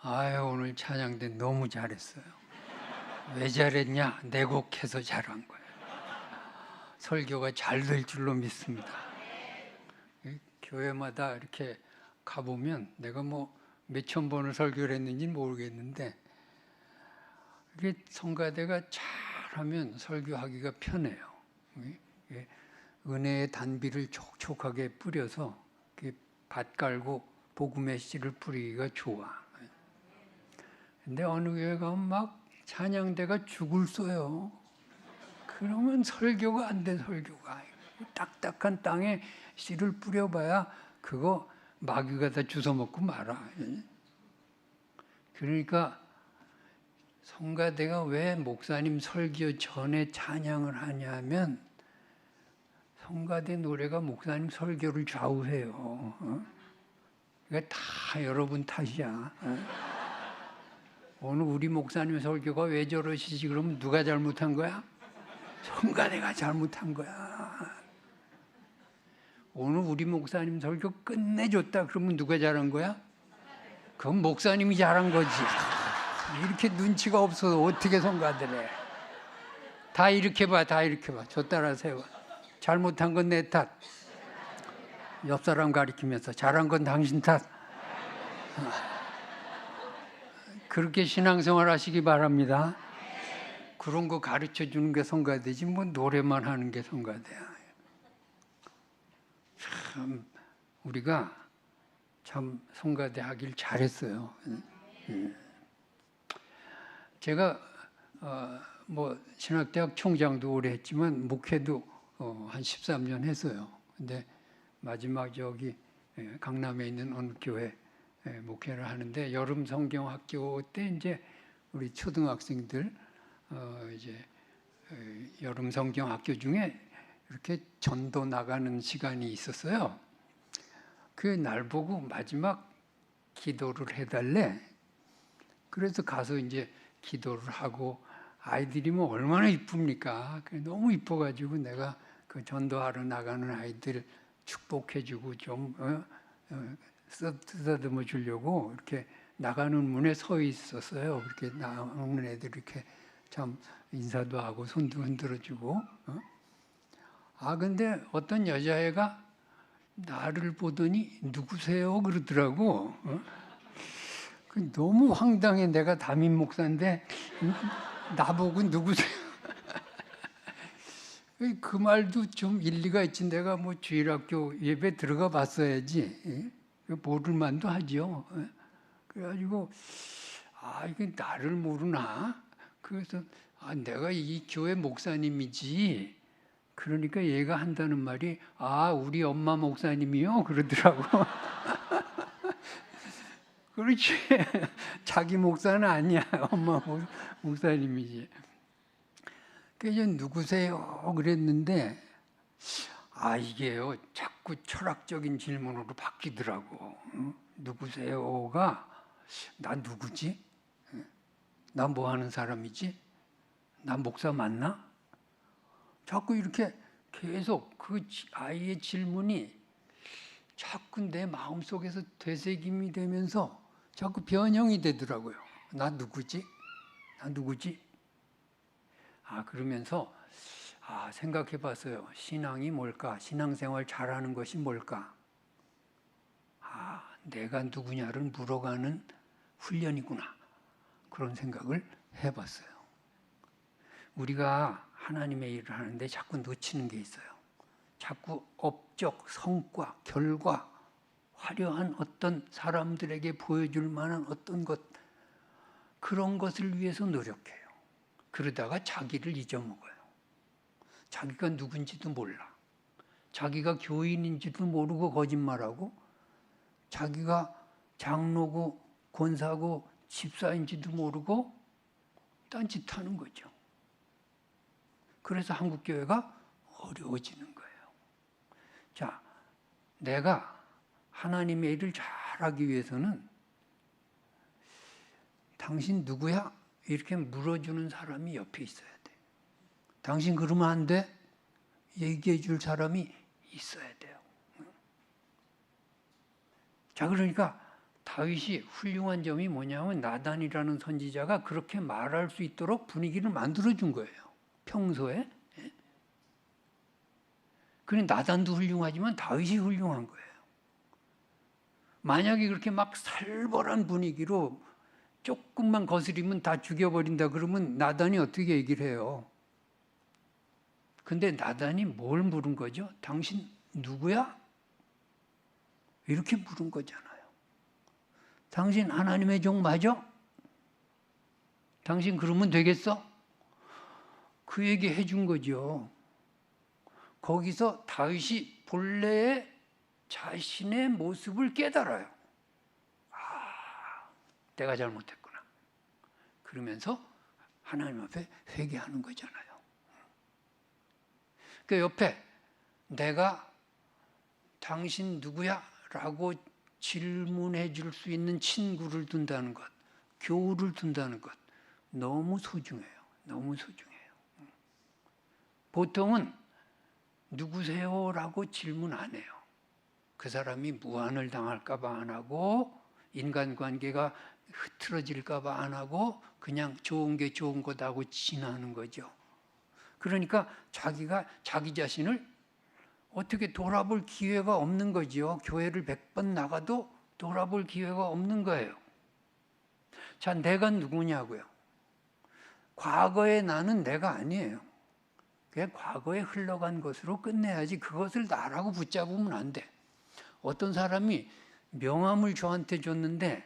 아유, 오늘 찬양대 너무 잘했어요. 왜 잘했냐? 내 곡해서 잘한 거예요. 설교가 잘 될 줄로 믿습니다. 교회마다 이렇게 가보면 내가 뭐 몇천 번을 설교를 했는지는 모르겠는데 이게 성가대가 잘하면 설교하기가 편해요. 은혜의 단비를 촉촉하게 뿌려서 밭 깔고 복음의 씨를 뿌리기가 좋아. 근데 어느 교회 가면 막 찬양대가 죽을 쏘요. 그러면 설교가 안 돼, 설교가. 딱딱한 땅에 씨를 뿌려봐야 그거 마귀가 다 주워먹고 말아. 그러니까 성가대가 왜 목사님 설교 전에 찬양을 하냐면 성가대 노래가 목사님 설교를 좌우해요. 그러니까 다 여러분 탓이야. 오늘 우리 목사님 설교가 왜 저러시지? 그러면 누가 잘못한 거야? 성가대가 잘못한 거야. 오늘 우리 목사님 설교 끝내줬다. 그러면 누가 잘한 거야? 그건 목사님이 잘한 거지. 이렇게 눈치가 없어서 어떻게 성가대래? 다 이렇게 봐, 다 이렇게 봐. 저 따라 세워. 잘못한 건 내 탓. 옆 사람 가리키면서 잘한 건 당신 탓. 그렇게 신앙생활 하시기 바랍니다. 그런 거 가르쳐 주는 게 성가대지 뭐 노래만 하는 게 성가대야. 참 우리가 참 성가대 하길 잘했어요. 제가 뭐 신학대학 총장도 오래 했지만 목회도 한 13년 했어요. 근데 마지막 저기 강남에 있는 어느 교회 목회를 하는데 여름 성경학교 때 이제 우리 초등학생들 이제 여름 성경학교 중에 이렇게 전도 나가는 시간이 있었어요. 그 날 보고 마지막 기도를 해달래. 그래서 가서 이제 기도를 하고 아이들이 뭐 얼마나 이쁩니까? 너무 이뻐가지고 내가 그 전도하러 나가는 아이들 축복해주고 좀 쓰다듬어 주려고 이렇게 나가는 문에 서 있었어요. 그렇게 나오는 애들 이렇게 참 인사도 하고 손도 흔들어주고. 근데 어떤 여자애가 나를 보더니 누구세요? 그러더라고. 너무 황당해. 내가 담임 목사인데 나보고 누구세요? 그 말도 좀 일리가 있지. 내가 뭐 주일학교 예배 들어가 봤어야지. 모를 만도 하죠. 그래가지고 이게 나를 모르나? 그래서 내가 이 교회 목사님이지. 그러니까 얘가 한다는 말이 우리 엄마 목사님이요? 그러더라고. 그렇지. 자기 목사는 아니야. 엄마 목사님이지. 그래서 누구세요? 그랬는데 이게요 자꾸 철학적인 질문으로 바뀌더라고. 누구세요가 나 누구지? 나 뭐 하는 사람이지? 나 목사 맞나? 자꾸 이렇게 계속 그 아이의 질문이 자꾸 내 마음속에서 되새김이 되면서 자꾸 변형이 되더라고요. 나 누구지? 나 누구지? 그러면서 생각해 봤어요. 신앙이 뭘까? 신앙생활 잘하는 것이 뭘까? 내가 누구냐를 물어가는 훈련이구나. 그런 생각을 해봤어요. 우리가 하나님의 일을 하는데 자꾸 놓치는 게 있어요. 자꾸 업적, 성과, 결과, 화려한 어떤 사람들에게 보여줄 만한 어떤 것, 그런 것을 위해서 노력해요. 그러다가 자기를 잊어먹어요. 자기가 누군지도 몰라. 자기가 교인인지도 모르고 거짓말하고 자기가 장로고 권사고 집사인지도 모르고 딴짓하는 거죠. 그래서 한국교회가 어려워지는 거예요. 자, 내가 하나님의 일을 잘하기 위해서는 당신 누구야? 이렇게 물어주는 사람이 옆에 있어야 돼. 당신 그러면 안 돼? 얘기해 줄 사람이 있어야 돼요. 자, 그러니까 다윗이 훌륭한 점이 뭐냐면 나단이라는 선지자가 그렇게 말할 수 있도록 분위기를 만들어준 거예요. 평소에. 그래 나단도 훌륭하지만 다윗이 훌륭한 거예요. 만약에 그렇게 막 살벌한 분위기로 조금만 거스리면 다 죽여버린다 그러면 나단이 어떻게 얘기를 해요? 근데 나단이 뭘 물은 거죠? 당신 누구야? 이렇게 물은 거잖아요. 당신 하나님의 종 맞아? 당신 그러면 되겠어? 그 얘기 해준 거죠. 거기서 다윗이 본래의 자신의 모습을 깨달아요. 내가 잘못했구나. 그러면서 하나님 앞에 회개하는 거잖아요. 그 옆에 내가 당신 누구야? 라고 질문해 줄 수 있는 친구를 둔다는 것, 교우를 둔다는 것 너무 소중해요. 너무 소중해요. 보통은 누구세요? 라고 질문 안 해요. 그 사람이 무안을 당할까 봐 안 하고 인간관계가 흐트러질까 봐 안 하고 그냥 좋은 게 좋은 거다고 지나는 거죠. 그러니까 자기가 자기 자신을 어떻게 돌아볼 기회가 없는 거죠. 교회를 100번 나가도 돌아볼 기회가 없는 거예요. 자, 내가 누구냐고요. 과거의 나는 내가 아니에요. 그냥 과거에 흘러간 것으로 끝내야지 그것을 나라고 붙잡으면 안 돼. 어떤 사람이 명함을 저한테 줬는데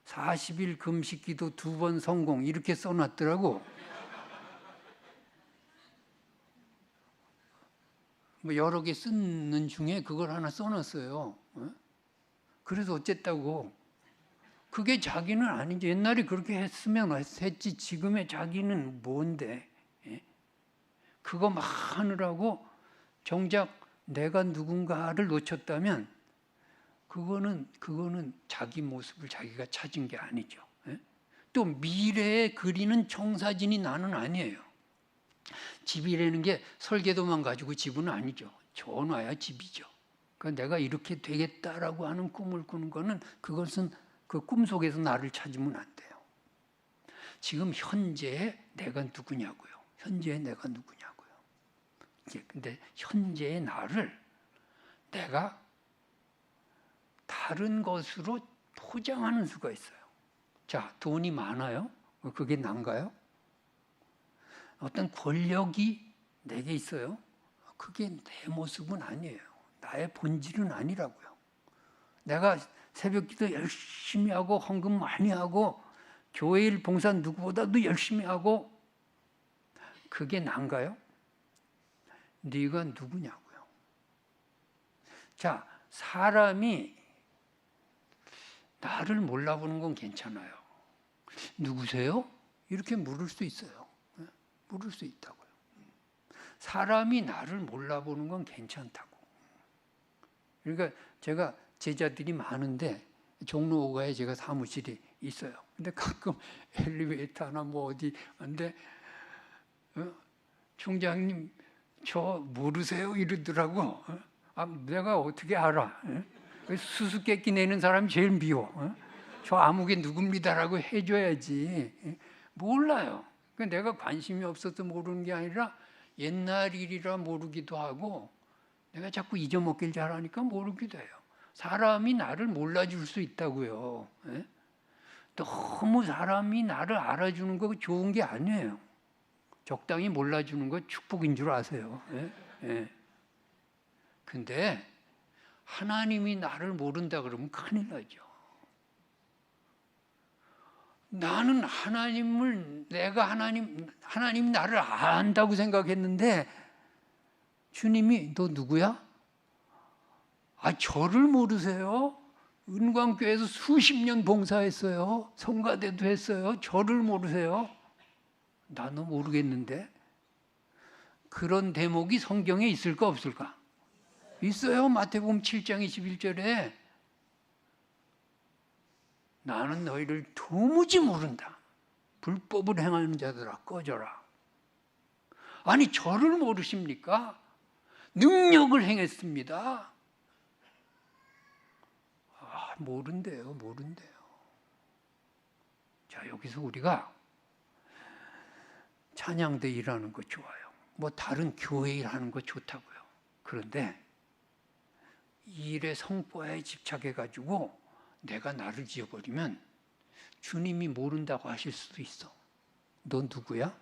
40일 금식 기도 2번 성공 이렇게 써놨더라고. 뭐 여러 개 쓰는 중에 그걸 하나 써놨어요. 그래서 어쨌다고. 그게 자기는 아니지. 옛날에 그렇게 했으면 했지. 지금의 자기는 뭔데? 그거 막 하느라고 정작 내가 누군가를 놓쳤다면 그거는 자기 모습을 자기가 찾은 게 아니죠. 또 미래에 그리는 청사진이 나는 아니에요. 집이라는 게 설계도만 가지고 집은 아니죠. 전화야 집이죠. 그러니까 내가 이렇게 되겠다라고 하는 꿈을 꾸는 거는 그것은 그 꿈속에서 나를 찾으면 안 돼요. 지금 현재의 내가 누구냐고요. 현재의 내가 누구냐고요. 근데 현재의 나를 내가 다른 것으로 포장하는 수가 있어요. 자, 돈이 많아요? 그게 난가요? 어떤 권력이 내게 있어요? 그게 내 모습은 아니에요. 나의 본질은 아니라고요. 내가 새벽기도 열심히 하고 헌금 많이 하고 교회 일 봉사 누구보다도 열심히 하고 그게 난가요? 네가 누구냐고요. 자, 사람이 나를 몰라보는 건 괜찮아요. 누구세요? 이렇게 물을 수 있어요. 물을 수 있다고요. 사람이 나를 몰라보는 건 괜찮다고. 그러니까 제가 제자들이 많은데 종로 5가에 제가 사무실이 있어요. 근데 가끔 엘리베이터나 뭐 어디 근데 총장님 저 모르세요? 이러더라고. 내가 어떻게 알아? 수수께끼 내는 사람이 제일 미워. 저 아무개 누굽니다라고 해줘야지. 몰라요. 내가 관심이 없어서 모르는 게 아니라 옛날 일이라 모르기도 하고 내가 자꾸 잊어먹길 잘하니까 모르기도 해요. 사람이 나를 몰라줄 수 있다고요. 너무 사람이 나를 알아주는 거 좋은 게 아니에요. 적당히 몰라주는 거 축복인 줄 아세요. 근데 하나님이 나를 모른다 그러면 큰일 나죠. 나는 내가 하나님이 나를 안다고 생각했는데 주님이 너 누구야? 저를 모르세요? 은광교회에서 수십 년 봉사했어요. 성가대도 했어요. 저를 모르세요? 나도 모르겠는데. 그런 대목이 성경에 있을까 없을까? 있어요. 마태복음 7장 21절에 나는 너희를 도무지 모른다. 불법을 행하는 자들아 꺼져라. 아니 저를 모르십니까? 능력을 행했습니다. 모른대요, 모른대요. 자, 여기서 우리가 찬양대 일하는 거 좋아요. 뭐 다른 교회 일하는 거 좋다고요. 그런데 이 일의 성과에 집착해가지고 내가 나를 지어버리면 주님이 모른다고 하실 수도 있어. 너 누구야?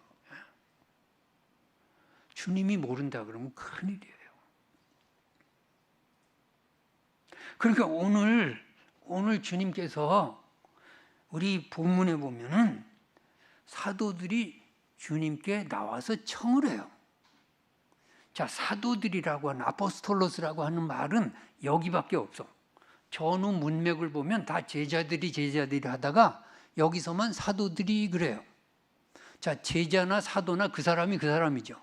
주님이 모른다 그러면 큰일이에요. 그러니까 오늘 주님께서 우리 본문에 보면은 사도들이 주님께 나와서 청을 해요. 자, 사도들이라고 하는 아포스톨로스라고 하는 말은 여기밖에 없어. 전후 문맥을 보면 다 제자들이 하다가 여기서만 사도들이 그래요. 자, 제자나 사도나 그 사람이 그 사람이죠.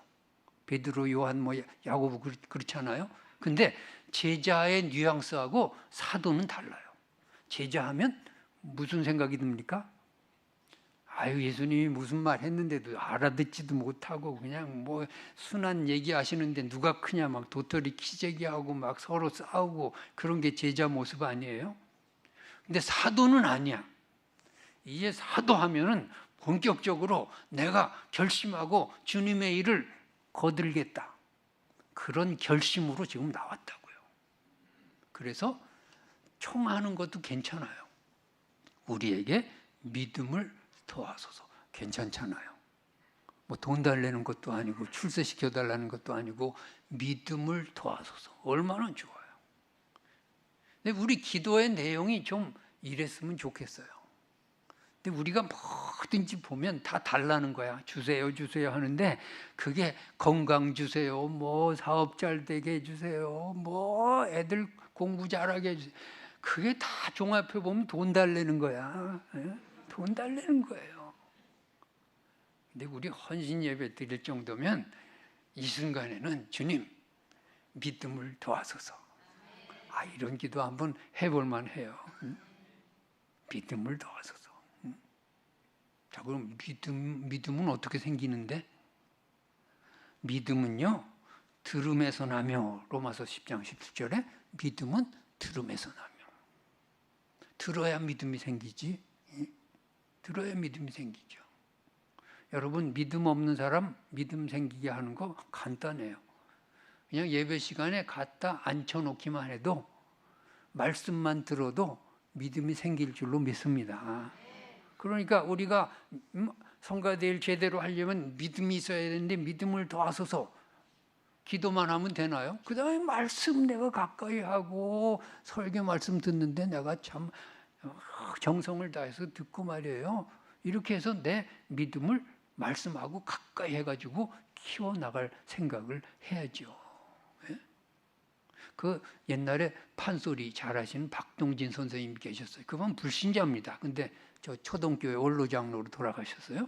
베드로, 요한, 뭐 야고보 그렇잖아요. 근데 제자의 뉘앙스하고 사도는 달라요. 제자하면 무슨 생각이 듭니까? 아유, 예수님이 무슨 말 했는데도 알아듣지도 못하고 그냥 뭐 순한 얘기하시는데 누가 크냐 막 도토리 키재기하고 막 서로 싸우고 그런 게 제자 모습 아니에요? 근데 사도는 아니야. 이제 사도하면은 본격적으로 내가 결심하고 주님의 일을 거들겠다. 그런 결심으로 지금 나왔다고요. 그래서 청하는 것도 괜찮아요. 우리에게 믿음을 도와소서. 괜찮잖아요. 뭐 돈 달라는 것도 아니고 출세시켜 달라는 것도 아니고 믿음을 도와소서. 얼마나 좋아요. 근데 우리 기도의 내용이 좀 이랬으면 좋겠어요. 근데 우리가 뭐든지 보면 다 달라는 거야. 주세요, 주세요 하는데 그게 건강 주세요, 뭐 사업 잘 되게 해주세요, 뭐 애들 공부 잘하게 해주세요. 그게 다 종합해 보면 돈 달라는 거야. 돈 달라는 거예요. 근데 우리 헌신 예배 드릴 정도면 이 순간에는 주님 믿음을 도와소서. 아, 이런 기도 한번 해볼 만해요. 믿음을 도와소서. 자, 그럼 믿음은 어떻게 생기는데? 믿음은요, 들음에서 나며. 로마서 10장 17절에 믿음은 들음에서 나며. 들어야 믿음이 생기지. 들어야 믿음이 생기죠. 여러분, 믿음 없는 사람 믿음 생기게 하는 거 간단해요. 그냥 예배 시간에 갖다 앉혀놓기만 해도 말씀만 들어도 믿음이 생길 줄로 믿습니다. 그러니까 우리가 성가대일 제대로 하려면 믿음이 있어야 되는데 믿음을 도와서서 기도만 하면 되나요? 그 다음에 말씀 내가 가까이 하고 설교 말씀 듣는데 내가 참 정성을 다해서 듣고 말이에요. 이렇게 해서 내 믿음을 말씀하고 가까이 해가지고 키워나갈 생각을 해야죠. 그 옛날에 판소리 잘하시는 박동진 선생님이 계셨어요. 그분 불신자입니다. 근데 저 초동교회 원로장로로 돌아가셨어요.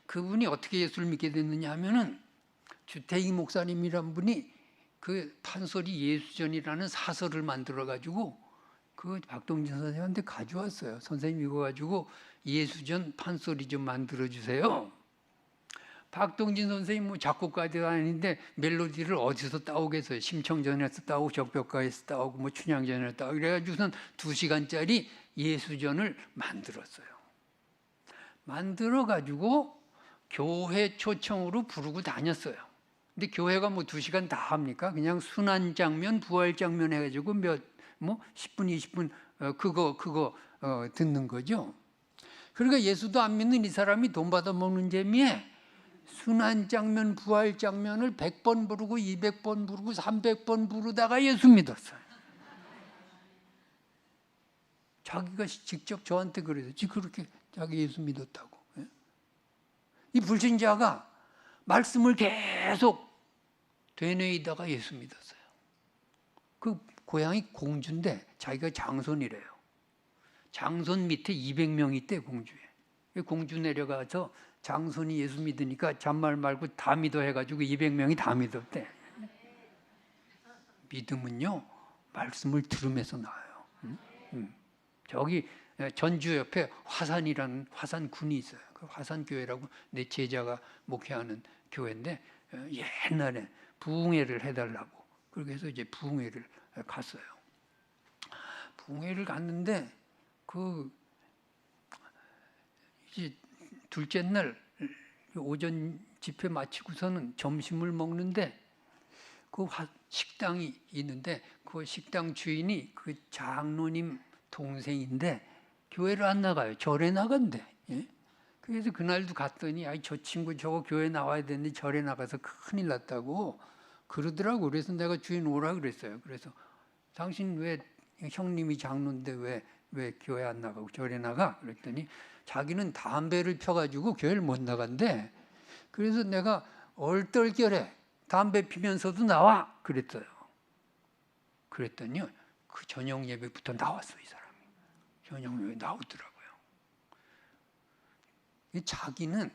그분이 어떻게 예수를 믿게 됐느냐 하면은 주태희 목사님이란 분이 그 판소리 예수전이라는 사설을 만들어가지고 그 박동진 선생님한테 가져왔어요. 선생님 이거 가지고 예수전 판소리 좀 만들어주세요. 박동진 선생님 뭐 작곡가도 아닌데 멜로디를 어디서 따오겠어요. 심청전에서 따오고 적벽가에서 따오고 뭐 춘향전에서 따오고 그래가지고선 2시간짜리 예수전을 만들었어요. 만들어가지고 교회 초청으로 부르고 다녔어요. 근데 교회가 뭐 2시간 다 합니까? 그냥 순환 장면, 부활 장면 해가지고 뭐 10분, 20분 그거 듣는 거죠. 그러니까 예수도 안 믿는 이 사람이 돈 받아 먹는 재미에 순환 장면, 부활 장면을 100번 부르고 200번 부르고 300번 부르다가 예수 믿었어요. 자기가 직접 저한테 그랬지 그렇게 자기 예수 믿었다고. 이 불신자가 말씀을 계속 되뇌이다가 예수 믿었어요. 그 고향이 공주인데 자기가 장손이래요. 장손 밑에 200명 있대 공주에. 공주 내려가서 장손이 예수 믿으니까 잔말 말고 다 믿어 해가지고 200명이 다 믿었대. 믿음은요 말씀을 들으면서 나와요. 저기 전주 옆에 화산이라는 화산군이 있어요. 그 화산교회라고 내 제자가 목회하는 교회인데 옛날에 부흥회를 해달라고 그렇게 해서 이제 부흥회를 갔어요. 부흥회를 갔는데 이제 둘째 날 오전 집회 마치고서는 점심을 먹는데 식당이 있는데 그 식당 주인이 그 장로님 동생인데 교회를 안 나가요. 절에 나간대. 예? 그래서 그날도 갔더니 저 친구 저거 교회 나와야 되는데 절에 나가서 큰일 났다고 그러더라고. 그래서 내가 주인 오라 그랬어요. 그래서 당신 왜 형님이 장로인데 왜 교회 안 나가고 절에 나가? 그랬더니 자기는 담배를 펴가지고 교회를 못 나간대. 그래서 내가 얼떨결에 담배 피면서도 나와 그랬어요. 그랬더니요 그 저녁 예배부터 나왔어. 이 사람이 저녁 예배 나오더라고요. 자기는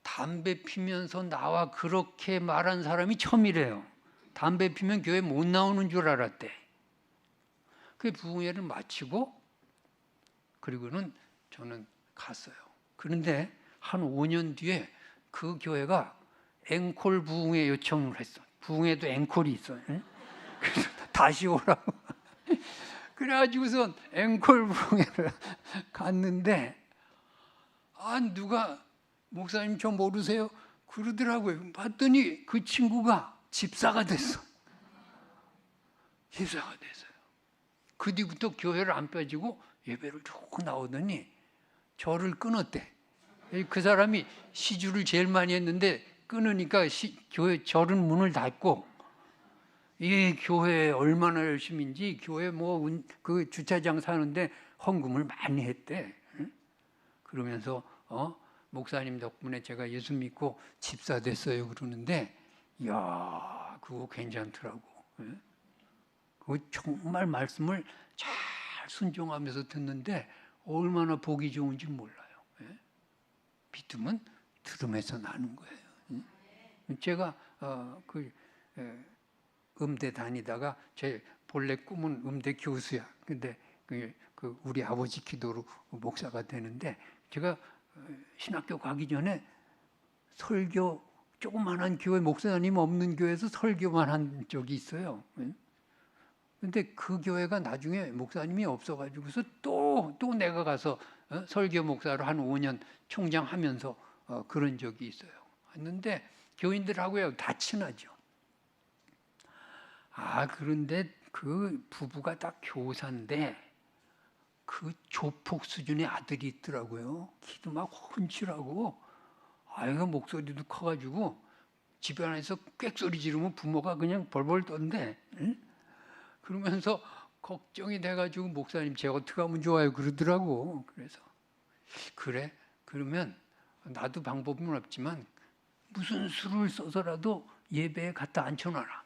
담배 피면서 나와 그렇게 말한 사람이 처음이래요. 담배 피면 교회 못 나오는 줄 알았대. 그 부흥회를 마치고 그리고는 저는 갔어요. 그런데 한 5년 뒤에 그 교회가 앵콜 부흥회 요청을 했어. 부흥회도 앵콜이 있어요. 그래서 다시 오라고. 그래가지고선 앵콜 부흥회를 갔는데 누가 목사님 저 모르세요? 그러더라고요. 봤더니 그 친구가 집사가 됐어. 집사가 됐어요. 그 뒤부터 교회를 안 빠지고 예배를 쭉 나오더니 절을 끊었대. 그 사람이 시주를 제일 많이 했는데 끊으니까 교회 절은 문을 닫고 이 교회 얼마나 열심인지 교회 그 주차장 사는데 헌금을 많이 했대. 그러면서 목사님 덕분에 제가 예수 믿고 집사 됐어요 그러는데 이야 그거 괜찮더라고. 그거 정말 말씀을 잘 순종하면서 듣는데 얼마나 보기 좋은지 몰라요. 믿음은 들음에서 나는 거예요. 제가 음대 다니다가 제 본래 꿈은 음대 교수야. 근데 우리 아버지 기도로 목사가 되는데 제가 신학교 가기 전에 설교 조그만한 교회 목사님 없는 교회에서 설교만 한 적이 있어요. 근데 그 교회가 나중에 목사님이 없어가지고서 또 내가 가서 설교 목사로 한 5년 총장하면서 그런 적이 있어요. 했는데 교인들하고요 다 친하죠. 그런데 그 부부가 다 교사인데 그 조폭 수준의 아들이 있더라고요. 키도 막 훤칠하고 아이가 목소리도 커가지고 집 안에서 꽥소리 지르면 부모가 그냥 벌벌 떤데 그러면서 걱정이 돼가지고 목사님 제가 어떻게 하면 좋아요 그러더라고. 그래서 그래 그러면 나도 방법은 없지만 무슨 수를 써서라도 예배에 갖다 앉혀놔라.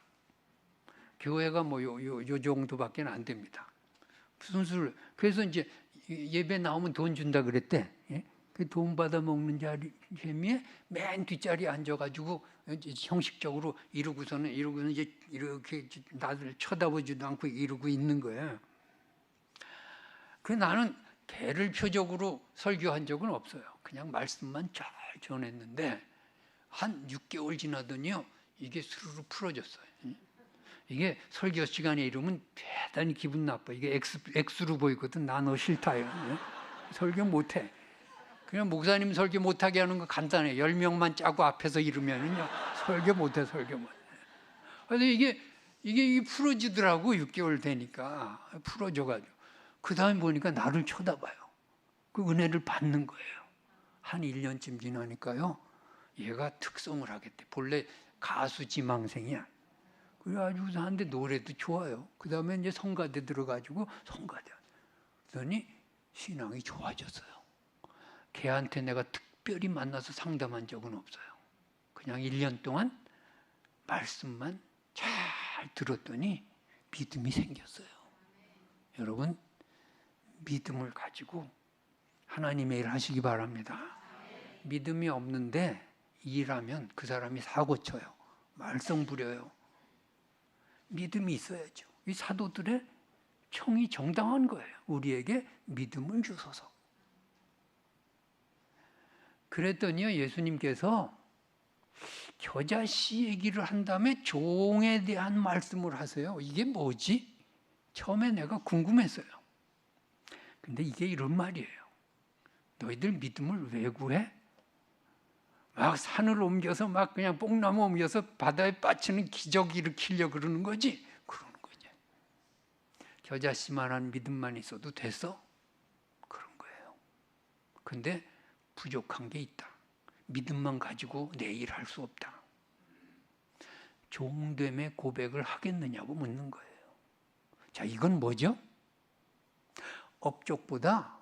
교회가 요 정도밖에 안 됩니다. 무슨 수를 그래서 이제 예배 나오면 돈 준다 그랬대. 그 돈 받아 먹는 재미에 맨 뒷자리에 앉아가지고 형식적으로 이러고서는 이제 이렇게 나를 쳐다보지도 않고 이러고 있는 거예요. 나는 배를 표적으로 설교한 적은 없어요. 그냥 말씀만 잘 전했는데 한 6개월 지나더니요 이게 스르르 풀어졌어요. 이게 설교 시간에 이러면 대단히 기분 나빠. 이게 X로 보이거든. 나 너 싫다요. 설교 못해. 그냥 목사님 설교 못하게 하는 거 간단해. 10명만 짜고 앞에서 이러면은요 설교 못해. 그래서 이게 풀어지더라고. 6개월 되니까 풀어져가지고 그 다음에 보니까 나를 쳐다봐요. 그 은혜를 받는 거예요. 한 1년쯤 지나니까요 얘가 특성을 하겠대. 본래 가수 지망생이야. 그래가지고 하는데 노래도 좋아요. 그 다음에 이제 성가대 들어가지고 성가대. 그러더니 신앙이 좋아졌어요. 걔한테 내가 특별히 만나서 상담한 적은 없어요. 그냥 1년 동안 말씀만 잘 들었더니 믿음이 생겼어요. 여러분 믿음을 가지고 하나님의 일 하시기 바랍니다. 믿음이 없는데 일하면 그 사람이 사고 쳐요. 말썽 부려요. 믿음이 있어야죠. 이 사도들의 청이 정당한 거예요. 우리에게 믿음을 주소서. 그랬더니요 예수님께서 겨자씨 얘기를 한 다음에 종에 대한 말씀을 하세요. 이게 뭐지? 처음에 내가 궁금했어요. 근데 이게 이런 말이에요. 너희들 믿음을 왜 구해? 막 산을 옮겨서 막 그냥 뽕나무 옮겨서 바다에 빠지는 기적 일으키려고 그러는 거지? 그러는 거지. 겨자씨만한 믿음만 있어도 됐어? 그런 거예요. 근데 부족한 게 있다. 믿음만 가지고 내 일 할 수 없다. 종됨의 고백을 하겠느냐고 묻는 거예요. 자, 이건 뭐죠? 업적보다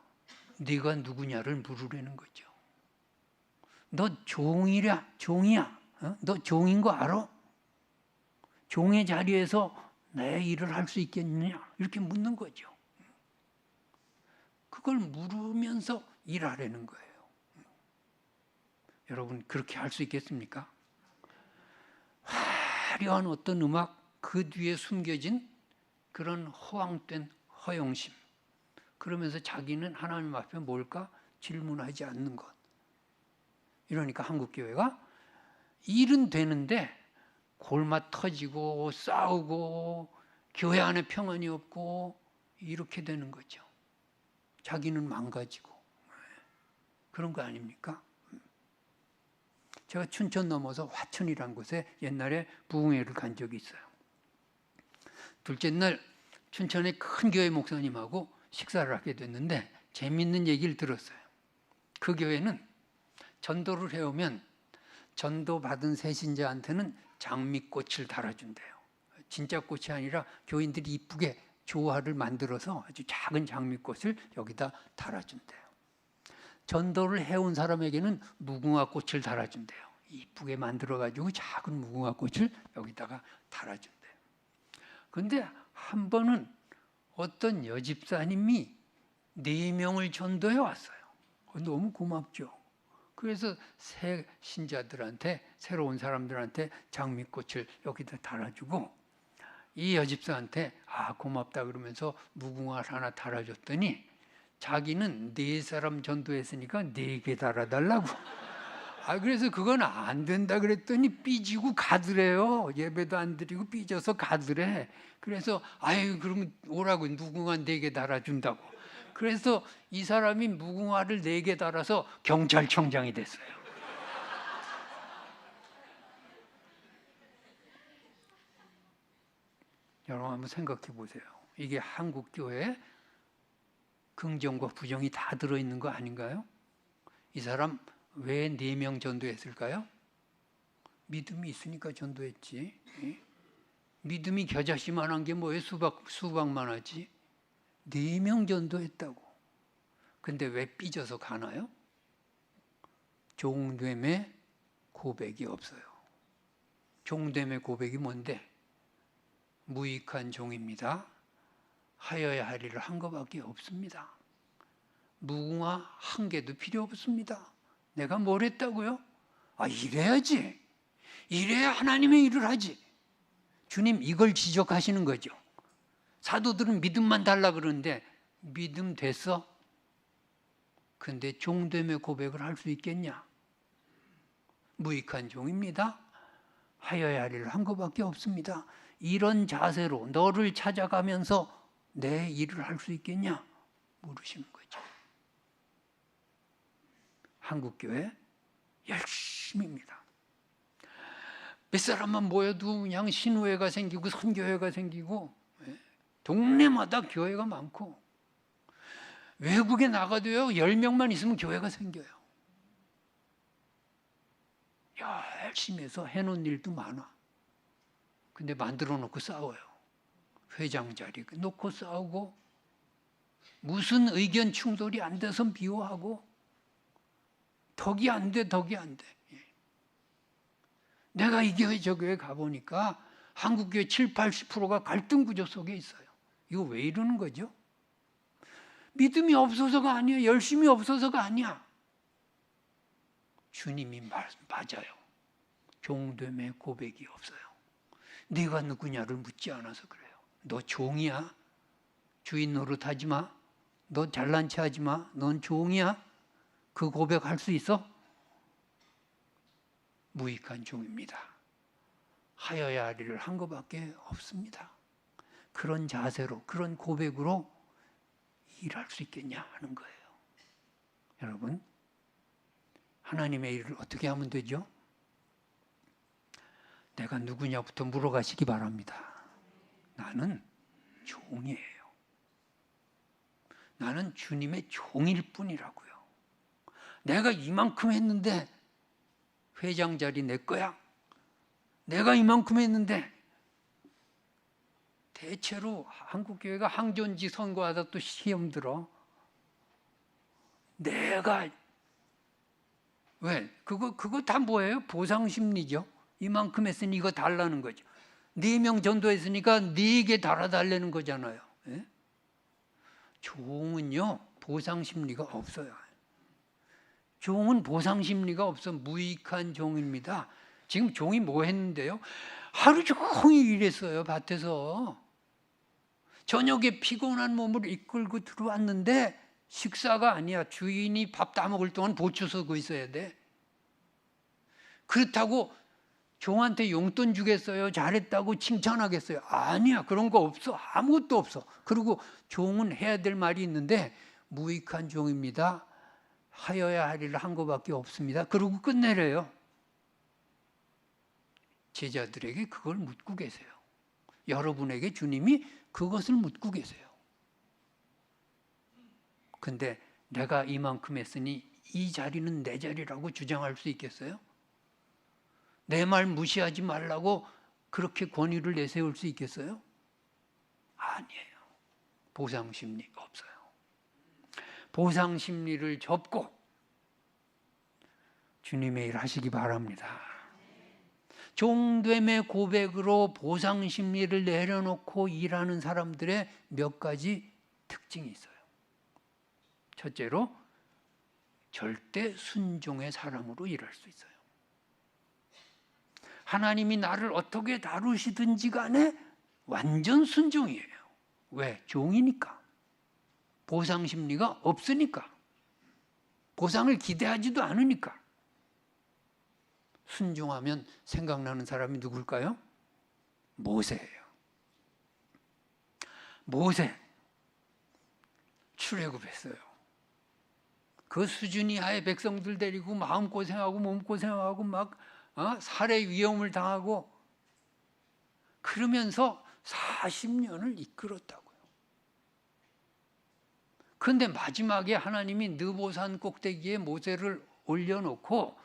네가 누구냐를 물으려는 거죠. 너 종이야? 너 종인 거 알아? 종의 자리에서 내 일을 할 수 있겠느냐? 이렇게 묻는 거죠. 그걸 물으면서 일하라는 거예요. 여러분, 그렇게 할 수 있겠습니까? 화려한 어떤 음악, 그 뒤에 숨겨진 그런 허황된 허영심, 그러면서 자기는 하나님 앞에 뭘까? 질문하지 않는 것. 이러니까 한국교회가 일은 되는데 골마 터지고 싸우고 교회 안에 평안이 없고 이렇게 되는 거죠. 자기는 망가지고. 그런 거 아닙니까? 제가 춘천 넘어서 화천이라는 곳에 옛날에 부흥회를 간 적이 있어요. 둘째 날 춘천의 큰 교회 목사님하고 식사를 하게 됐는데 재미있는 얘기를 들었어요. 그 교회는 전도를 해오면 전도 받은 새신자한테는 장미꽃을 달아준대요. 진짜 꽃이 아니라 교인들이 이쁘게 조화를 만들어서 아주 작은 장미꽃을 여기다 달아준대요. 전도를 해온 사람에게는 무궁화 꽃을 달아준대요. 이쁘게 만들어가지고 작은 무궁화 꽃을 여기다가 달아준대요. 그런데 한 번은 어떤 여집사님이 4명을 전도해 왔어요. 너무 고맙죠. 그래서 새 신자들한테, 새로운 사람들한테 장미꽃을 여기다 달아주고 이 여집사한테 고맙다 그러면서 무궁화를 하나 달아줬더니 자기는 4사람 전도했으니까 4개 달아달라고. 그래서 그건 안 된다 그랬더니 삐지고 가더래요. 예배도 안 드리고 삐져서 가더래. 그래서 그러면 오라고 무궁화 4개 달아준다고. 그래서 이 사람이 무궁화를 4개 달아서 경찰청장이 됐어요. 여러분 한번 생각해 보세요. 이게 한국 교회에 긍정과 부정이 다 들어있는 거 아닌가요? 이 사람 왜 4명 전도했을까요? 믿음이 있으니까 전도했지. 믿음이 겨자씨만한 게 뭐예요? 수박만 하지. 4명 전도했다고. 근데 왜 삐져서 가나요? 종됨의 고백이 없어요. 종됨의 고백이 뭔데? 무익한 종입니다. 하여야 할 일을 한 것밖에 없습니다. 무궁화 1개도 필요 없습니다. 내가 뭘 했다고요? 이래야지. 이래야 하나님의 일을 하지. 주님 이걸 지적하시는 거죠. 사도들은 믿음만 달라 그러는데 믿음 됐어? 근데 종됨의 고백을 할 수 있겠냐? 무익한 종입니다. 하여야 할 일을 한 것밖에 없습니다. 이런 자세로 너를 찾아가면서 내 일을 할 수 있겠냐? 물으시는 거죠. 한국교회 열심입니다. 몇 사람만 모여도 그냥 신우회가 생기고 선교회가 생기고 동네마다 교회가 많고 외국에 나가도요 10명만 있으면 교회가 생겨요. 열심히 해서 해놓은 일도 많아. 근데 만들어 놓고 싸워요. 회장 자리 놓고 싸우고 무슨 의견 충돌이 안 돼서 미워하고 덕이 안 돼. 내가 이 교회 저 교회 가보니까 한국교회 7, 80%가 갈등 구조 속에 있어요. 이거 왜 이러는 거죠? 믿음이 없어서가 아니야. 열심이 없어서가 아니야. 주님이 맞아요. 종됨의 고백이 없어요. 네가 누구냐를 묻지 않아서 그래요. 너 종이야? 주인 노릇하지 마. 너 잘난 체 하지 마. 넌 종이야? 그 고백할 수 있어? 무익한 종입니다. 하여야 할 일을 한 것밖에 없습니다. 그런 자세로, 그런 고백으로 일할 수 있겠냐 하는 거예요. 여러분, 하나님의 일을 어떻게 하면 되죠? 내가 누구냐부터 물어가시기 바랍니다. 나는 종이에요. 나는 주님의 종일 뿐이라고요. 내가 이만큼 했는데 회장 자리 내 거야? 내가 이만큼 했는데 대체로 한국교회가 항존지 선거하다 또 시험 들어. 내가 왜? 그거 다 뭐예요? 보상심리죠. 이만큼 했으니 이거 달라는 거죠. 4명 전도했으니까 4개 달아달라는 거잖아요. 예? 종은요, 보상심리가 없어요. 종은 보상심리가 없어. 무익한 종입니다. 지금 종이 뭐 했는데요? 하루 종일 일했어요, 밭에서. 저녁에 피곤한 몸을 이끌고 들어왔는데 식사가 아니야. 주인이 밥 다 먹을 동안 보초 서고 있어야 돼. 그렇다고 종한테 용돈 주겠어요? 잘했다고 칭찬하겠어요? 아니야. 그런 거 없어. 아무것도 없어. 그리고 종은 해야 될 말이 있는데 무익한 종입니다. 하여야 할 일을 한 거밖에 없습니다. 그러고 끝내래요. 제자들에게 그걸 묻고 계세요. 여러분에게 주님이 그것을 묻고 계세요. 근데 내가 이만큼 했으니 이 자리는 내 자리라고 주장할 수 있겠어요? 내 말 무시하지 말라고 그렇게 권위를 내세울 수 있겠어요? 아니에요. 보상심리 없어요. 보상심리를 접고 주님의 일 하시기 바랍니다. 종됨의 고백으로 보상심리를 내려놓고 일하는 사람들의 몇 가지 특징이 있어요. 첫째로 절대 순종의 사람으로 일할 수 있어요. 하나님이 나를 어떻게 다루시든지 간에 완전 순종이에요. 왜? 종이니까. 보상심리가 없으니까. 보상을 기대하지도 않으니까. 순종하면 생각나는 사람이 누굴까요? 모세예요. 모세 출애굽했어요. 그 수준 이하의 백성들 데리고 마음고생하고 몸고생하고 막 살해 위험을 당하고 그러면서 40년을 이끌었다고요. 그런데 마지막에 하나님이 느보산 꼭대기에 모세를 올려놓고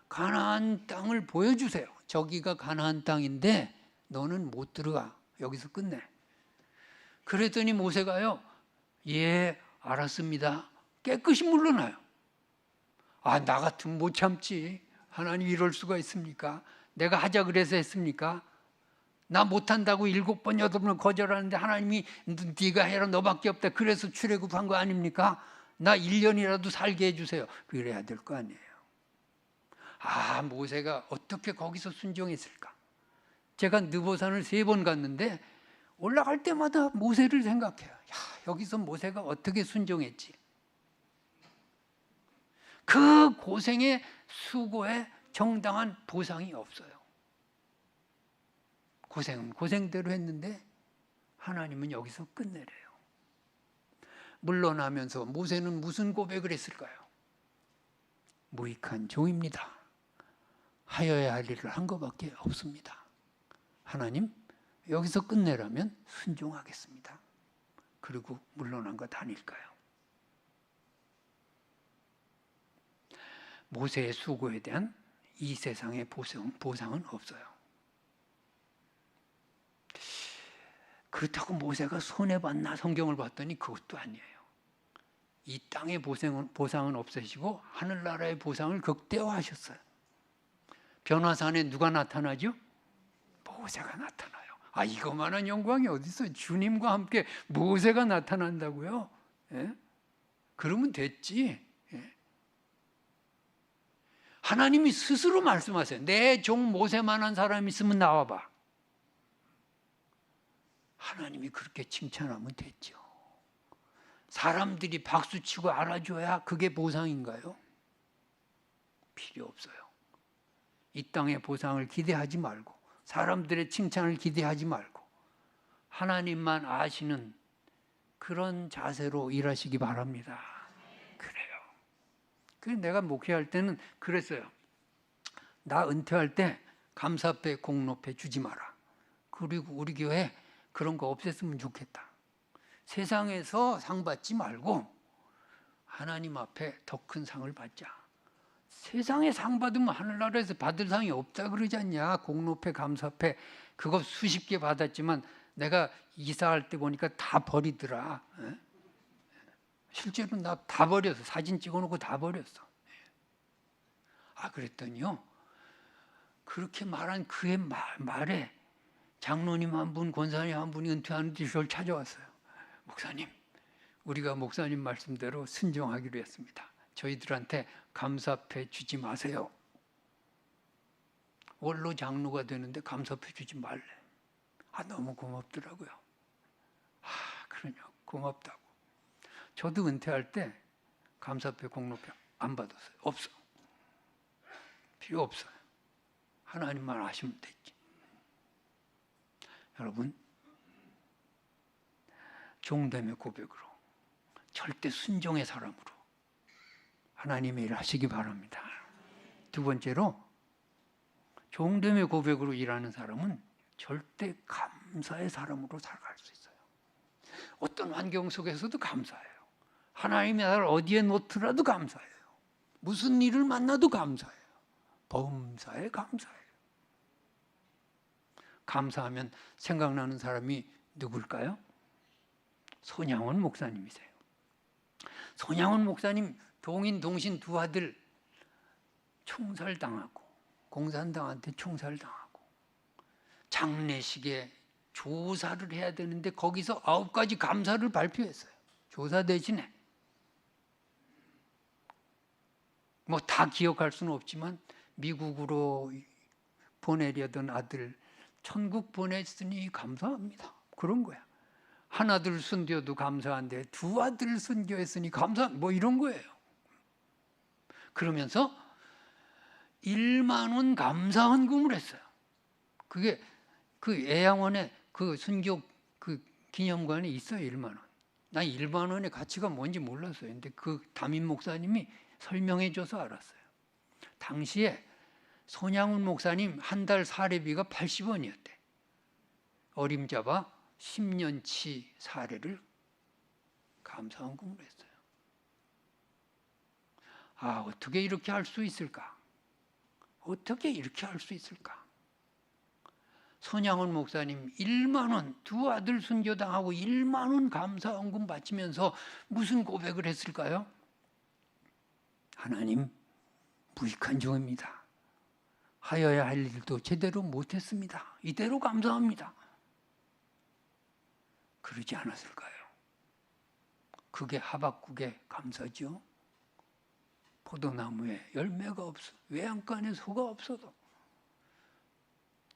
가나안 땅을 보여주세요. 저기가 가나안 땅인데 너는 못 들어가. 여기서 끝내. 그랬더니 모세가요. 예, 알았습니다. 깨끗이 물러나요. 나 같으면 못 참지. 하나님 이럴 수가 있습니까? 내가 하자 그래서 했습니까? 나 못한다고 7번, 8번 거절하는데 하나님이 네가 해라 너밖에 없다. 그래서 출애굽한 거 아닙니까? 나 1년이라도 살게 해주세요. 그래야 될 거 아니에요. 모세가 어떻게 거기서 순종했을까? 제가 느보산을 3번 갔는데 올라갈 때마다 모세를 생각해요. 여기서 모세가 어떻게 순종했지? 그 고생의 수고에 정당한 보상이 없어요. 고생은 고생대로 했는데 하나님은 여기서 끝내래요. 물러나면서 모세는 무슨 고백을 했을까요? 무익한 종입니다. 하여야 할 일을 한 것밖에 없습니다. 하나님, 여기서 끝내라면 순종하겠습니다. 그리고 물러난 것 아닐까요? 모세의 수고에 대한 이 세상의 보상은 없어요. 그렇다고 모세가 손해봤나 성경을 봤더니 그것도 아니에요. 이 땅의 보상은 없애시고 하늘나라의 보상을 극대화하셨어요. 변화산에 누가 나타나죠? 모세가 나타나요. 이거만한 영광이 어디 있어요? 주님과 함께 모세가 나타난다고요? 예? 그러면 됐지. 예? 하나님이 스스로 말씀하세요. 내 종 모세만한 사람 있으면 나와봐. 하나님이 그렇게 칭찬하면 됐죠. 사람들이 박수치고 알아줘야 그게 보상인가요? 필요 없어요. 이 땅의 보상을 기대하지 말고 사람들의 칭찬을 기대하지 말고 하나님만 아시는 그런 자세로 일하시기 바랍니다. 그래요. 그래서 내가 목회할 때는 그랬어요. 나 은퇴할 때 감사패, 공로패 주지 마라. 그리고 우리 교회 그런 거 없앴으면 좋겠다. 세상에서 상 받지 말고 하나님 앞에 더 큰 상을 받자. 세상에 상 받으면 하늘나라에서 받을 상이 없다 그러지 않냐. 공로패, 감사패 그거 수십 개 받았지만 내가 이사할 때 보니까 다 버리더라. 실제로 나 다 버렸어. 사진 찍어놓고 다 버렸어. 그랬더니요. 그렇게 말한 그의 말에 장로님 한 분, 권사님 한 분이 은퇴하는데 저를 찾아왔어요. 목사님, 우리가 목사님 말씀대로 순종하기로 했습니다. 저희들한테 감사패 주지 마세요. 원로 장로가 되는데 감사패 주지 말래. 너무 고맙더라고요. 그러냐, 고맙다고. 저도 은퇴할 때 감사패, 공로패 안 받았어요. 없어. 필요 없어요. 하나님만 하시면 됐지. 여러분, 종됨의 고백으로 절대 순종의 사람으로 하나님의 일을 하시기 바랍니다. 두 번째로 종됨의 고백으로 일하는 사람은 절대 감사의 사람으로 살아갈 수 있어요. 어떤 환경 속에서도 감사해요. 하나님의 나라를 어디에 놓더라도 감사해요. 무슨 일을 만나도 감사해요. 범사에 감사해요. 감사하면 생각나는 사람이 누굴까요? 손양원 목사님이세요. 손양원 목사님 동인 동신 두 아들 총살당하고 공산당한테 총살당하고 장례식에 조사를 해야 되는데 거기서 9가지 감사를 발표했어요. 조사 대신에 뭐 다 기억할 수는 없지만 미국으로 보내려던 아들 천국 보냈으니 감사합니다. 그런 거야. 하나들 순교도 감사한데 두 아들 순교했으니 감사, 뭐 이런 거예요. 그러면서 1만 원 감사 헌금을 했어요. 그게 그 애양원에 그 순교 그 기념관에 있어요. 1만 원. 난 1만 원의 가치가 뭔지 몰랐어요. 근데 그 담임 목사님이 설명해 줘서 알았어요. 당시에 손양훈 목사님 한 달 사례비가 80원이었대. 어림잡아 10년치 사례를 감사헌금을 했어요. 어떻게 이렇게 할 수 있을까? 어떻게 이렇게 할 수 있을까? 손양훈 목사님 1만 원, 두 아들 순교당하고 1만 원 감사헌금 바치면서 무슨 고백을 했을까요? 하나님, 무익한 종입니다. 하여야 할 일도 제대로 못했습니다. 이대로 감사합니다. 그러지 않았을까요? 그게 하박국의 감사죠. 포도나무에 열매가 없어, 외양간에 소가 없어도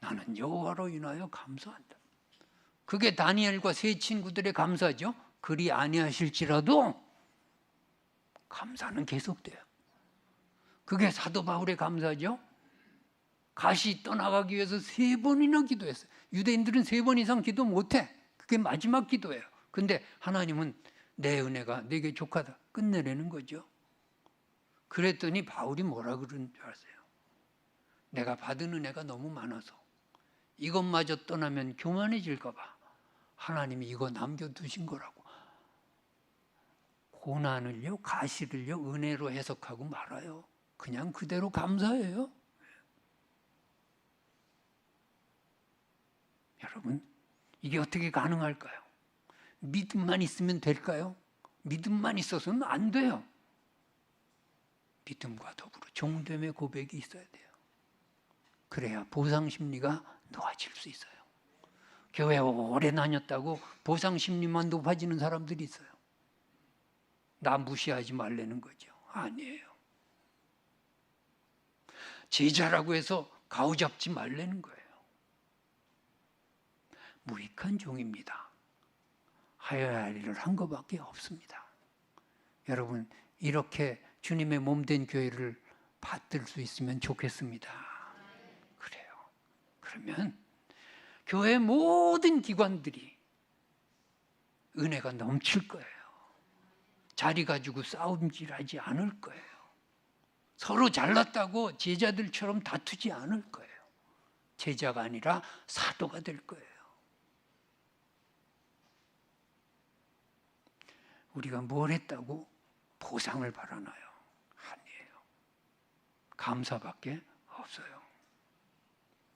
나는 여호와로 인하여 감사한다. 그게 다니엘과 세 친구들의 감사죠. 그리 아니하실지라도 감사는 계속돼요. 그게 사도 바울의 감사죠. 가시 떠나가기 위해서 3번이나 기도했어요. 유대인들은 3번 이상 기도 못해. 그게 마지막 기도예요. 근데 하나님은 내 은혜가 내게 족하다. 끝내려는 거죠. 그랬더니 바울이 뭐라 그러는 줄 아세요? 내가 받은 은혜가 너무 많아서 이것마저 떠나면 교만해질까 봐 하나님이 이거 남겨두신 거라고. 고난을요, 가시를요, 은혜로 해석하고 말아요. 그냥 그대로 감사해요. 여러분, 이게 어떻게 가능할까요? 믿음만 있으면 될까요? 믿음만 있어서는 안 돼요. 믿음과 더불어 종됨의 고백이 있어야 돼요. 그래야 보상 심리가 놓아질 수 있어요. 교회 오래 다녔다고 보상 심리만 높아지는 사람들이 있어요. 나 무시하지 말라는 거죠. 아니에요. 제자라고 해서 가오잡지 말라는 거예요. 무익한 종입니다. 하여야 할 일을 한 것밖에 없습니다. 여러분, 이렇게 주님의 몸된 교회를 받들 수 있으면 좋겠습니다. 그래요. 그러면 교회 모든 기관들이 은혜가 넘칠 거예요. 자리 가지고 싸움질하지 않을 거예요. 서로 잘났다고 제자들처럼 다투지 않을 거예요. 제자가 아니라 사도가 될 거예요. 우리가 뭘 했다고 보상을 바라나요? 아니에요. 감사밖에 없어요.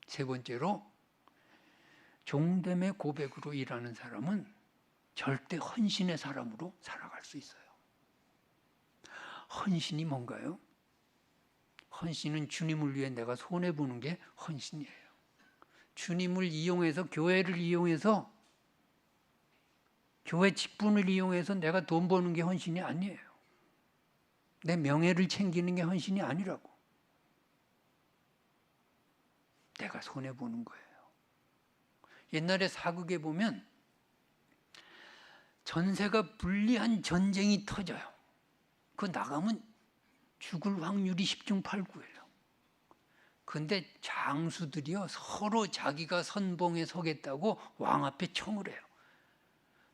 세 번째로, 종됨의 고백으로 일하는 사람은 절대 헌신의 사람으로 살아갈 수 있어요. 헌신이 뭔가요? 헌신은 주님을 위해 내가 손해보는 게 헌신이에요. 주님을 이용해서, 교회를 이용해서, 교회 직분을 이용해서 내가 돈 버는 게 헌신이 아니에요. 내 명예를 챙기는 게 헌신이 아니라고. 내가 손해보는 거예요. 옛날에 사극에 보면 전세가 불리한 전쟁이 터져요. 그 나가면 죽을 확률이 10중 8구예요. 근데 장수들이요, 서로 자기가 선봉에 서겠다고 왕 앞에 청을 해요.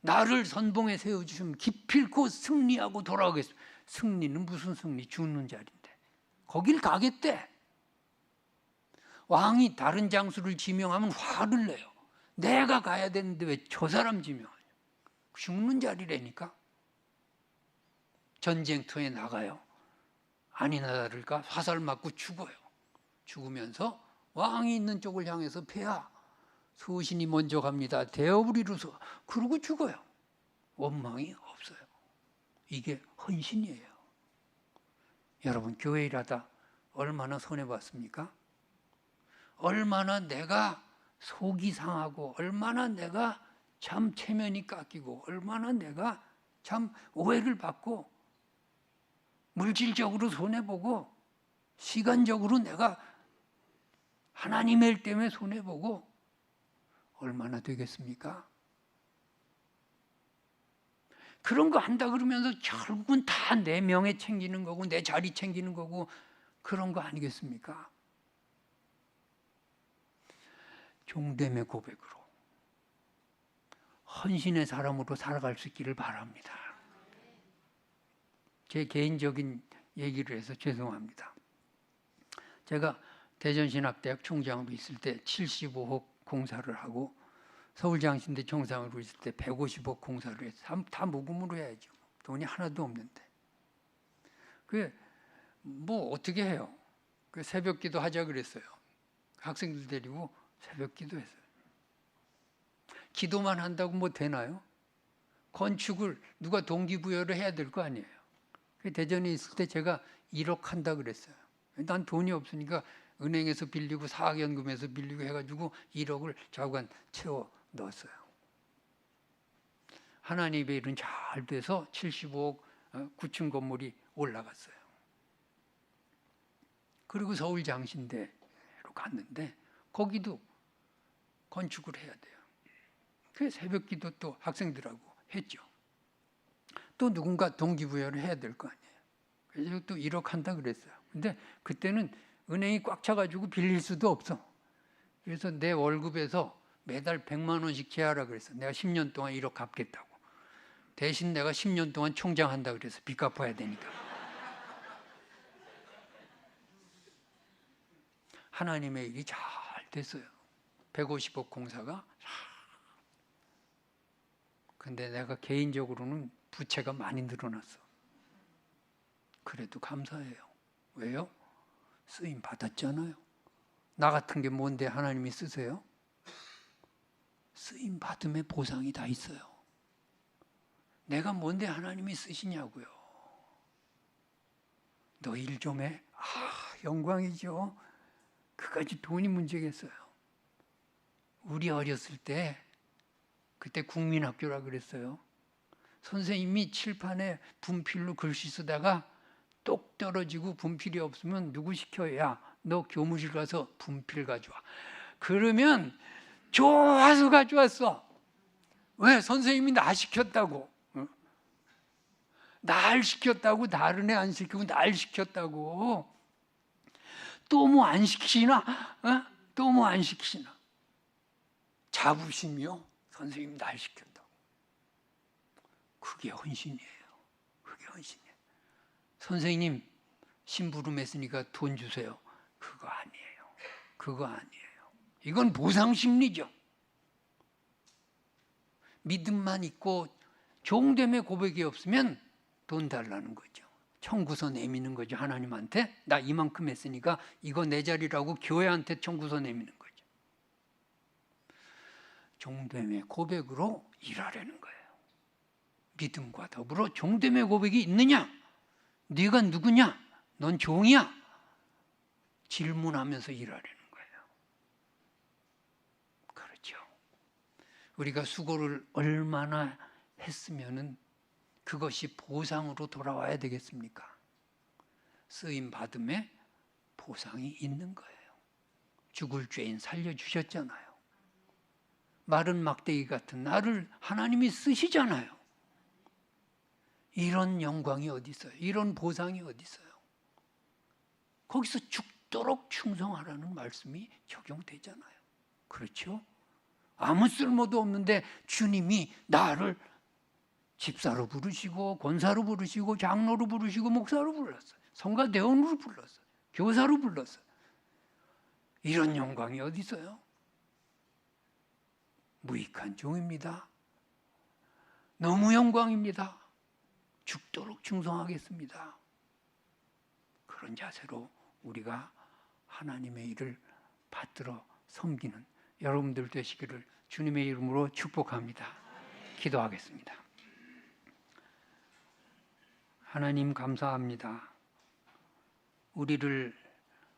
나를 선봉에 세워주시면 기필코 승리하고 돌아오겠습니다. 승리는 무슨 승리? 죽는 자리인데. 거길 가겠대. 왕이 다른 장수를 지명하면 화를 내요. 내가 가야 되는데 왜 저 사람 지명하냐. 죽는 자리라니까. 전쟁터에 나가요. 아니나 다를까 화살 맞고 죽어요. 죽으면서 왕이 있는 쪽을 향해서 폐하, 소신이 먼저 갑니다. 대어부리로서. 그러고 죽어요. 원망이 없어요. 이게 헌신이에요. 여러분, 교회 일하다 얼마나 손해봤습니까? 얼마나 내가 속이 상하고, 얼마나 내가 참 체면이 깎이고, 얼마나 내가 참 오해를 받고, 물질적으로 손해보고, 시간적으로 내가 하나님의 일 때문에 손해보고, 얼마나 되겠습니까? 그런 거 한다 그러면서 결국은 다 내 명예 챙기는 거고, 내 자리 챙기는 거고, 그런 거 아니겠습니까? 종됨의 고백으로 헌신의 사람으로 살아갈 수 있기를 바랍니다. 제 개인적인 얘기를 해서 죄송합니다. 제가 대전신학대학 총장으로 있을 때 75억 공사를 하고, 서울장신대 총장으로 있을 때 150억 공사를 해서 다 모금으로 해야죠. 돈이 하나도 없는데. 뭐 어떻게 해요? 새벽기도 하자 그랬어요. 학생들 데리고 새벽기도 했어요. 기도만 한다고 뭐 되나요? 건축을 누가 동기부여를 해야 될 거 아니에요. 대전에 있을 때 제가 1억 한다 그랬어요. 난 돈이 없으니까 은행에서 빌리고 사학연금에서 빌리고 해가지고 1억을 좌우간 채워 넣었어요. 하나님의 일은 잘 돼서 75억 9층 건물이 올라갔어요. 그리고 서울장신대로 갔는데 거기도 건축을 해야 돼요. 그 새벽기도 또 학생들하고 했죠. 또 누군가 동기부여를 해야 될 거 아니에요. 그래서 또 1억 한다 그랬어요. 근데 그때는 은행이 꽉 차가지고 빌릴 수도 없어. 그래서 내 월급에서 매달 100만 원씩 제하라 그랬어. 내가 10년 동안 1억 갚겠다고. 대신 내가 10년 동안 총장 한다 그래서 빚 갚아야 되니까. 하나님의 일이 잘 됐어요. 150억 공사가. 근데 내가 개인적으로는 부채가 많이 늘어났어. 그래도 감사해요. 왜요? 쓰임 받았잖아요. 나 같은 게 뭔데 하나님이 쓰세요? 쓰임 받음의 보상이 다 있어요. 내가 뭔데 하나님이 쓰시냐고요. 너 일 좀 해? 영광이죠. 그까지 돈이 문제겠어요. 우리 어렸을 때 그때 국민학교라 그랬어요. 선생님이 칠판에 분필로 글씨 쓰다가 똑 떨어지고 분필이 없으면 누구 시켜야 너 교무실 가서 분필 가져와. 그러면 좋아서 가져왔어. 왜? 선생님이 나 시켰다고. 날 시켰다고. 다른 애 안 시키고 날 시켰다고. 또 뭐 안 시키나? 또 뭐 안 시키나? 자부심이요. 선생님 날 시켰다고. 그게 헌신이에요. 그게 헌신이에요. 선생님 심부름 했으니까 돈 주세요. 그거 아니에요. 그거 아니에요. 이건 보상 심리죠. 믿음만 있고 종됨의 고백이 없으면 돈 달라는 거죠. 청구서 내미는 거죠. 하나님한테 나 이만큼 했으니까 이거 내 자리라고 교회한테 청구서 내미는 거죠. 종됨의 고백으로 일하려는 거예요. 믿음과 더불어 종됨의 고백이 있느냐? 네가 누구냐? 넌 종이야? 질문하면서 일하려는 거예요. 그렇죠. 우리가 수고를 얼마나 했으면은 그것이 보상으로 돌아와야 되겠습니까? 쓰임 받음에 보상이 있는 거예요. 죽을 죄인 살려주셨잖아요. 마른 막대기 같은 나를 하나님이 쓰시잖아요. 이런 영광이 어디 있어요? 이런 보상이 어디 있어요? 거기서 죽도록 충성하라는 말씀이 적용되잖아요. 그렇죠? 아무 쓸모도 없는데 주님이 나를 집사로 부르시고 권사로 부르시고 장로로 부르시고 목사로 불렀어요. 성가대원으로 불렀어요. 교사로 불렀어요. 이런 영광이 어디 있어요? 무익한 종입니다. 너무 영광입니다. 죽도록 충성하겠습니다. 그런 자세로 우리가 하나님의 일을 받들어 섬기는 여러분들 되시기를 주님의 이름으로 축복합니다. 기도하겠습니다. 하나님 감사합니다. 우리를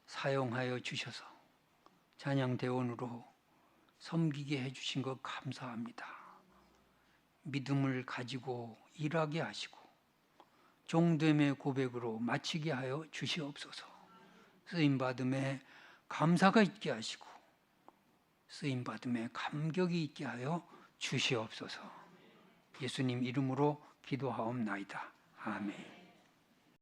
사용하여 주셔서 찬양대원으로 섬기게 해주신 것 감사합니다. 믿음을 가지고 일하게 하시고 종됨의 고백으로 마치게 하여 주시옵소서. 쓰임받음에 감사가 있게 하시고 쓰임받음에 감격이 있게 하여 주시옵소서. 예수님 이름으로 기도하옵나이다. 아멘.